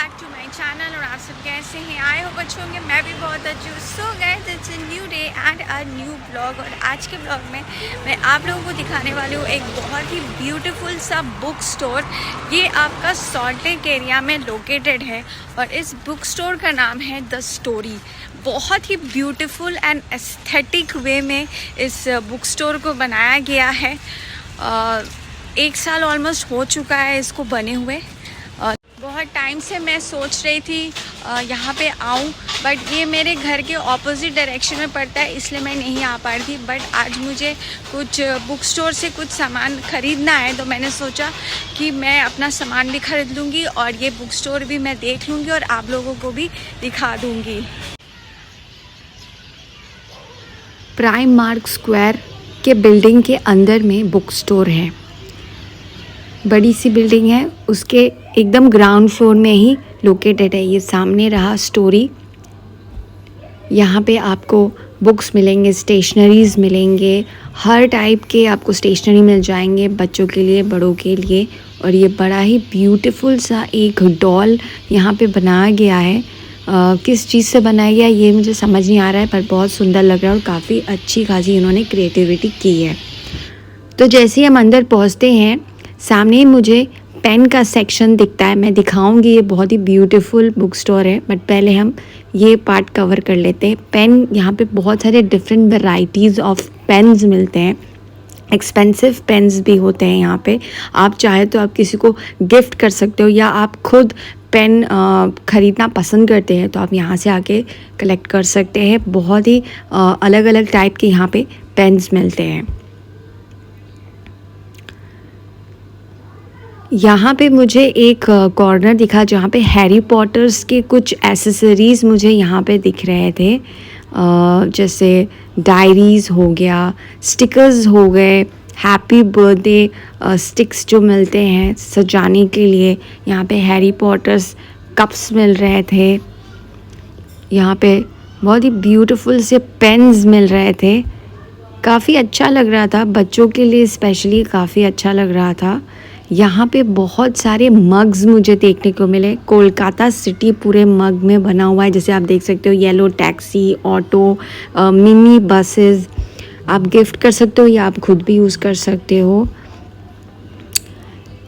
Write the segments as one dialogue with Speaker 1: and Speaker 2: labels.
Speaker 1: Back to my channel. और आप सब कैसे हैं? आए हो बच्चों के, मैं भी बहुत अच्छी हूँ। So guys, it's a new day and a new blog. और आज के ब्लॉग में मैं आप लोगों को दिखाने वाली हूँ एक बहुत ही ब्यूटीफुल सा बुक स्टोर। ये आपका सॉल्ट लेक एरिया में लोकेटेड है और इस बुक स्टोर का नाम है द स्टोरी। बहुत ही ब्यूटीफुल एंड एस्थेटिक वे में इस बुक स्टोर को बनाया गया है। 1 साल ऑलमोस्ट हो चुका है इसको बने हुए। बहुत टाइम से मैं सोच रही थी यहाँ पे आऊँ, बट ये मेरे घर के ऑपोजिट डायरेक्शन में पड़ता है, इसलिए मैं नहीं आ पा रही थी। बट आज मुझे कुछ बुक स्टोर से कुछ सामान ख़रीदना है, तो मैंने सोचा कि मैं अपना सामान भी ख़रीद लूँगी और ये बुक स्टोर भी मैं देख लूँगी और आप लोगों को भी दिखा दूँगी।
Speaker 2: प्राइम मार्क स्क्वायर के बिल्डिंग के अंदर में बुक स्टोर है। बड़ी सी बिल्डिंग है, उसके एकदम ग्राउंड फ्लोर में ही लोकेटेड है। ये सामने रहा स्टोरी। यहाँ पे आपको बुक्स मिलेंगे, स्टेशनरीज़ मिलेंगे, हर टाइप के आपको स्टेशनरी मिल जाएंगे, बच्चों के लिए, बड़ों के लिए। और ये बड़ा ही ब्यूटीफुल सा एक डॉल यहाँ पे बनाया गया है। किस चीज़ से बनाया गया ये मुझे समझ नहीं आ रहा है, पर बहुत सुंदर लग रहा है और काफ़ी अच्छी खासी इन्होंने क्रिएटिविटी की है। तो जैसे ही हम अंदर पहुँचते हैं, सामने ही मुझे पेन का सेक्शन दिखता है। मैं दिखाऊंगी, ये बहुत ही ब्यूटीफुल बुक स्टोर है, बट पहले हम ये पार्ट कवर कर लेते हैं। पेन, यहाँ पे बहुत सारे डिफरेंट वैरायटीज़ ऑफ पेन्स मिलते हैं। एक्सपेंसिव पेन्स भी होते हैं यहाँ पे। आप चाहे तो आप किसी को गिफ्ट कर सकते हो, या आप खुद पेन ख़रीदना पसंद करते हैं तो आप यहाँ से आके कलेक्ट कर सकते हैं। बहुत ही अलग अलग टाइप के यहाँ पे पेन्स मिलते हैं। यहाँ पे मुझे एक कॉर्नर दिखा जहाँ पे हैरी पॉटर्स के कुछ एसेसरीज़ मुझे यहाँ पे दिख रहे थे। जैसे डायरीज़ हो गया, स्टिकर्स हो गए, हैप्पी बर्थडे स्टिक्स जो मिलते हैं सजाने के लिए। यहाँ पे हैरी पॉटर्स कप्स मिल रहे थे। यहाँ पे बहुत ही ब्यूटीफुल से पेन्स मिल रहे थे। काफ़ी अच्छा लग रहा था, बच्चों के लिए स्पेशली काफ़ी अच्छा लग रहा था। यहाँ पे बहुत सारे मग्स मुझे देखने को मिले। कोलकाता सिटी पूरे मग में बना हुआ है, जैसे आप देख सकते हो। Yellow taxi, auto, mini buses आप गिफ्ट कर सकते हो या आप खुद भी यूज़ कर सकते हो।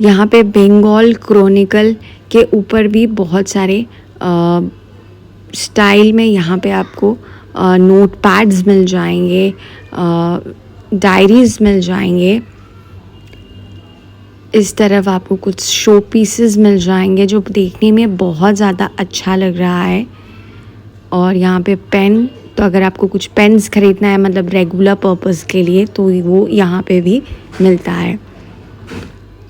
Speaker 2: यहाँ पे बंगाल क्रॉनिकल के ऊपर भी बहुत सारे स्टाइल में यहाँ पे आपको नोट पैड्स मिल जाएंगे, डायरीज़ मिल जाएंगे। इस तरफ आपको कुछ शो पीसेस मिल जाएंगे जो देखने में बहुत ज़्यादा अच्छा लग रहा है। और यहाँ पे पेन, तो अगर आपको कुछ पेन्स ख़रीदना है मतलब रेगुलर पर्पस के लिए, तो वो यहाँ पे भी मिलता है।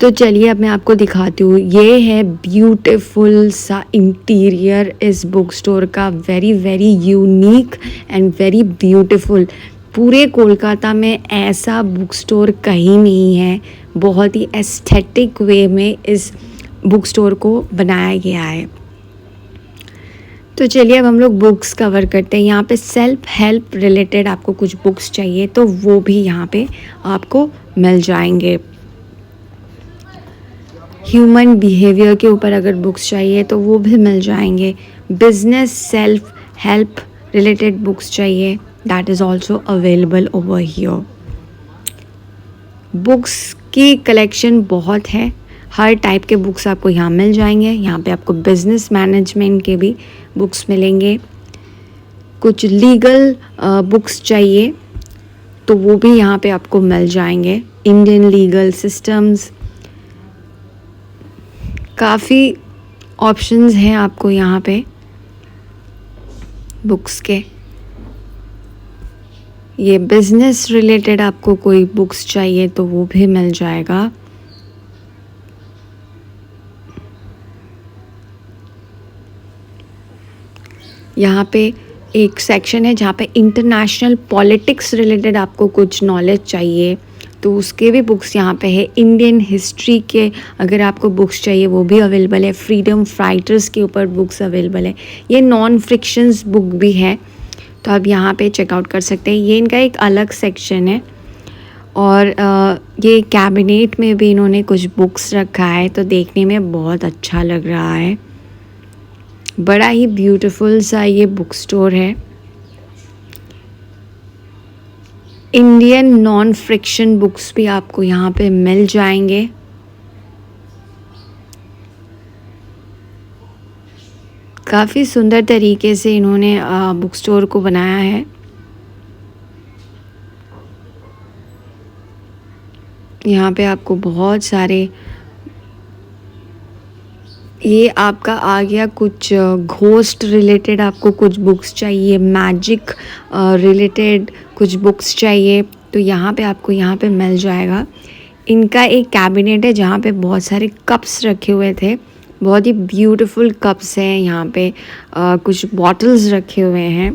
Speaker 2: तो चलिए अब मैं आपको दिखाती हूँ। ये है ब्यूटीफुल सा इंटीरियर इस बुक स्टोर का। Very very unique and very beautiful. पूरे कोलकाता में ऐसा बुक स्टोर कहीं नहीं है। बहुत ही एस्थेटिक वे में इस बुक स्टोर को बनाया गया है। तो चलिए अब हम लोग बुक्स कवर करते हैं। यहाँ पे सेल्फ हेल्प रिलेटेड आपको कुछ बुक्स चाहिए तो वो भी यहाँ पे आपको मिल जाएंगे। ह्यूमन बिहेवियर के ऊपर अगर बुक्स चाहिए तो वो भी मिल जाएंगे। Business self help related books चाहिए, that is also available over here. Books की कलेक्शन बहुत है, हर टाइप के बुक्स आपको यहाँ मिल जाएंगे। यहाँ पे आपको बिजनेस मैनेजमेंट के भी बुक्स मिलेंगे। कुछ लीगल बुक्स चाहिए तो वो भी यहाँ पे आपको मिल जाएंगे। इंडियन लीगल सिस्टम्स, काफ़ी ऑप्शंस हैं आपको यहाँ पे बुक्स के। ये बिज़नेस रिलेटेड आपको कोई बुक्स चाहिए तो वो भी मिल जाएगा। यहाँ पे एक सेक्शन है जहाँ पे इंटरनेशनल पॉलिटिक्स रिलेटेड आपको कुछ नॉलेज चाहिए तो उसके भी बुक्स यहाँ पे है। इंडियन हिस्ट्री के अगर आपको बुक्स चाहिए वो भी अवेलेबल है। फ्रीडम फाइटर्स के ऊपर बुक्स अवेलेबल है। ये नॉन फ्रिक्शंस बुक भी है तो आप यहाँ पे चेकआउट कर सकते हैं। ये इनका एक अलग सेक्शन है। और ये कैबिनेट में भी इन्होंने कुछ बुक्स रखा है तो देखने में बहुत अच्छा लग रहा है। बड़ा ही ब्यूटीफुल सा ये बुक स्टोर है। इंडियन नॉन फ्रिक्शन बुक्स भी आपको यहाँ पे मिल जाएंगे। काफ़ी सुंदर तरीके से इन्होंने बुक स्टोर को बनाया है। यहाँ पे आपको बहुत सारे, ये आपका आ गया कुछ घोस्ट रिलेटेड, आपको कुछ बुक्स चाहिए, मैजिक रिलेटेड कुछ बुक्स चाहिए तो यहाँ पे आपको यहाँ पे मिल जाएगा। इनका एक कैबिनेट है जहाँ पे बहुत सारे कप्स रखे हुए थे, बहुत ही ब्यूटीफुल कप्स हैं। यहाँ पे कुछ बॉटल्स रखे हुए हैं।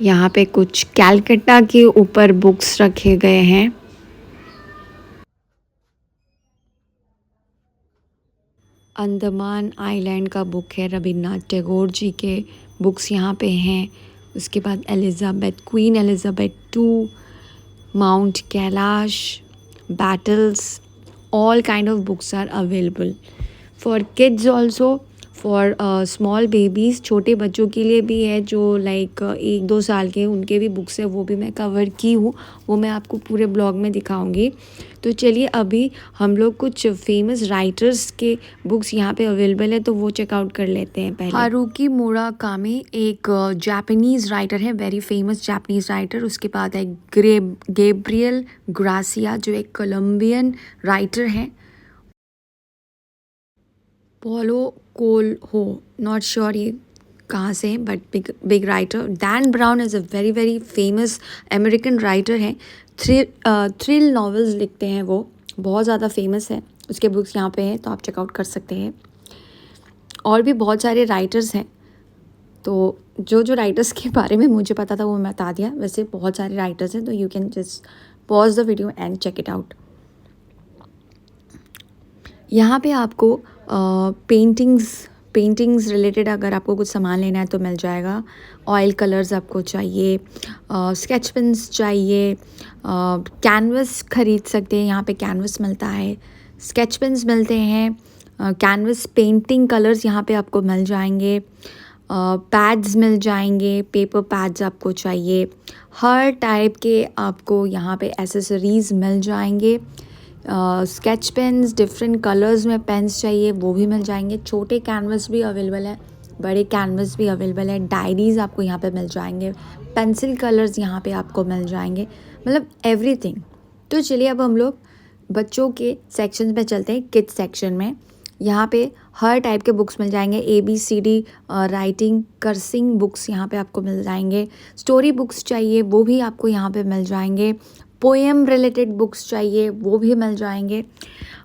Speaker 2: यहाँ पे कुछ कैलकटा के ऊपर बुक्स रखे गए हैं। अंडमान आइलैंड का बुक है, रविन्द्रनाथ टैगोर जी के बुक्स यहाँ पे हैं। उसके बाद queen Elizabeth two, mount Kailash, battles, all kind of books are available for kids also, for small babies, छोटे बच्चों के लिए भी है जो लाइक 1-2 साल के, उनके भी बुक्स है, वो भी मैं कवर की हूँ, वो मैं आपको पूरे ब्लॉग में दिखाऊंगी। तो चलिए अभी हम लोग कुछ फेमस राइटर्स के बुक्स यहाँ पे अवेलेबल है तो वो चेकआउट कर लेते हैं। पहले हारुकी मुराकामी एक जापानीज़ राइटर है, वेरी फेमस जापानीज़ राइटर। उसके बाद है गैब्रियल ग्रासिया जो एक कोलंबियन राइटर हैं। पॉलो कोल्हो, नॉट श्योर ये कहाँ से हैं, but big writer. Dan brown is a very very famous American writer है। थ्रिल नॉवेल्स लिखते हैं वो, बहुत ज़्यादा फेमस है। उसके बुक्स यहाँ पे हैं तो आप चेकआउट कर सकते हैं। और भी बहुत सारे राइटर्स हैं, तो जो राइटर्स के बारे में मुझे पता था वो मैं बता दिया। वैसे बहुत सारे राइटर्स हैं तो you can just pause the video and check it out. यहाँ पे आपको पेंटिंग्स रिलेटेड अगर आपको कुछ सामान लेना है तो मिल जाएगा। ऑयल कलर्स आपको चाहिए, स्केच पेन्स चाहिए, कैनवस ख़रीद सकते हैं, यहाँ पे कैनवस मिलता है, स्केच पेन्स मिलते हैं, कैनवस पेंटिंग कलर्स यहाँ पे आपको मिल जाएंगे, पैड्स मिल जाएंगे, पेपर पैड्स आपको चाहिए, हर टाइप के आपको यहाँ पे एसेसरीज़ मिल जाएंगे। स्केच पेन्स, डिफरेंट कलर्स में पेन्स चाहिए वो भी मिल जाएंगे। छोटे कैनवस भी अवेलेबल है, बड़े कैनवस भी अवेलेबल है। डायरीज़ आपको यहाँ पे मिल जाएंगे, पेंसिल कलर्स यहाँ पे आपको मिल जाएंगे, मतलब एवरीथिंग। तो चलिए अब हम लोग बच्चों के सेक्शन में चलते हैं, किड्स सेक्शन में। यहाँ पे हर टाइप के बुक्स मिल जाएंगे। ABCD राइटिंग कर्सिंग बुक्स यहाँ पे आपको मिल जाएंगे। स्टोरी बुक्स चाहिए वो भी आपको यहाँ पे मिल जाएंगे। पोएम रिलेटेड बुक्स चाहिए वो भी मिल जाएंगे।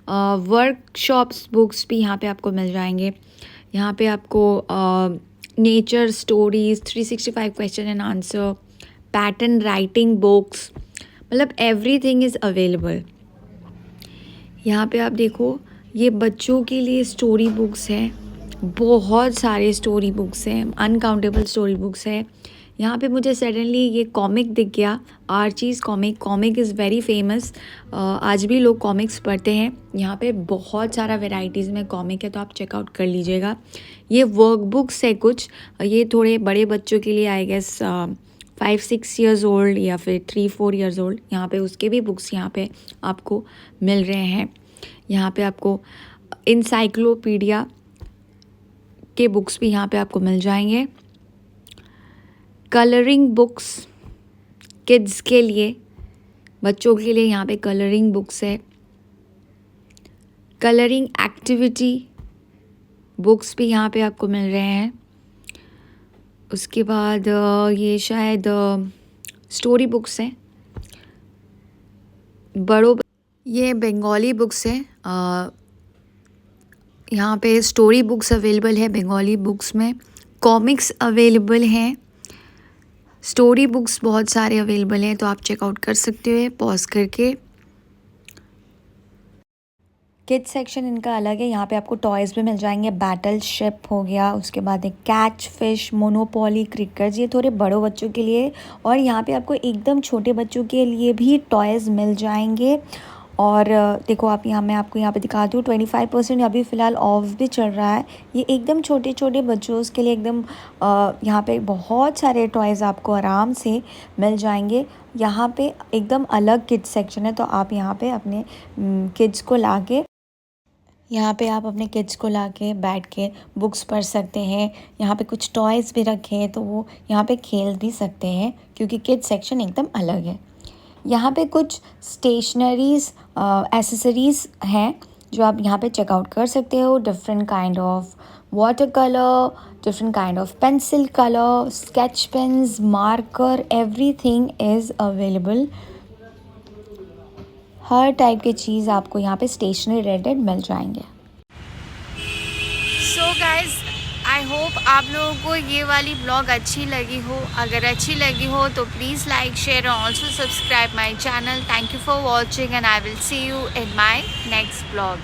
Speaker 2: वर्कशॉप्स बुक्स भी यहाँ पे आपको मिल जाएंगे। यहाँ पे आपको nature stories, 365 question and answer, pattern writing books, मतलब एवरीथिंग इज़ अवेलेबल। यहाँ पे आप देखो ये बच्चों के लिए स्टोरी बुक्स हैं, बहुत सारे स्टोरी बुक्स हैं, अनकाउंटेबल स्टोरी बुक्स है। यहाँ पे मुझे सडनली ये कॉमिक दिख गया, Archies comic is very famous. आज भी लोग कॉमिक्स पढ़ते हैं। यहाँ पे बहुत सारा वेराइटीज़ में कॉमिक है तो आप चेकआउट कर लीजिएगा। ये वर्क बुक्स है कुछ, ये थोड़े बड़े बच्चों के लिए आई गेस 5-6 ईयर्स ओल्ड या फिर 3-4 ईयर्स ओल्ड, यहाँ पे उसके भी बुक्स यहाँ पे आपको मिल रहे हैं। यहाँ पे आपको इंसाइक्लोपीडिया के बुक्स भी यहाँ पे आपको मिल जाएंगे। कलरिंग बुक्स किड्स के लिए, बच्चों के लिए यहाँ पे कलरिंग बुक्स है। कलरिंग एक्टिविटी बुक्स भी यहाँ पे आपको मिल रहे हैं। उसके बाद ये शायद स्टोरी बुक्स हैं बड़ों, ये बंगाली बुक्स है। यहाँ पे स्टोरी बुक्स अवेलेबल है बंगाली बुक्स में, कॉमिक्स अवेलेबल हैं, स्टोरी बुक्स बहुत सारे अवेलेबल हैं तो आप चेकआउट कर सकते हो पॉज करके। किड्स सेक्शन इनका अलग है, यहाँ पे आपको टॉयज़ भी मिल जाएंगे। बैटल शिप हो गया, उसके बाद एक कैच फिश, मोनोपोली, क्रिकेट्स, ये थोड़े बड़ों बच्चों के लिए। और यहाँ पे आपको एकदम छोटे बच्चों के लिए भी टॉयज़ मिल जाएंगे। और देखो आप यहाँ, मैं आपको यहाँ पे दिखाती हूँ 25% अभी फ़िलहाल ऑफ भी चल रहा है। ये एकदम छोटे छोटे बच्चों के लिए एकदम यहाँ पे बहुत सारे टॉयज़ आपको आराम से मिल जाएंगे। यहाँ पे एकदम अलग किड्स सेक्शन है, तो आप यहाँ पे अपने किड्स को लाके बैठ के बुक्स पढ़ सकते हैं। यहाँ पे कुछ टॉयज़ भी रखे हैं, तो वो यहाँ पे खेल भी सकते हैं क्योंकि किड्स सेक्शन एकदम अलग है। यहाँ पे कुछ स्टेशनरीज़ एसेसरीज़ हैं जो आप यहाँ पे चेकआउट कर सकते हो। Different kind of water colour, different kind of pencil colour, sketch pens, marker, everything is available. हर टाइप की चीज़ आपको यहाँ पे स्टेशनरी रिलेटेड मिल जाएंगे।
Speaker 1: सो गाइज, आई होप आप लोगों को ये वाली ब्लॉग अच्छी लगी हो। अगर अच्छी लगी हो तो प्लीज़ लाइक, शेयर और also subscribe my channel. Thank you for watching and I will see you in my next blog.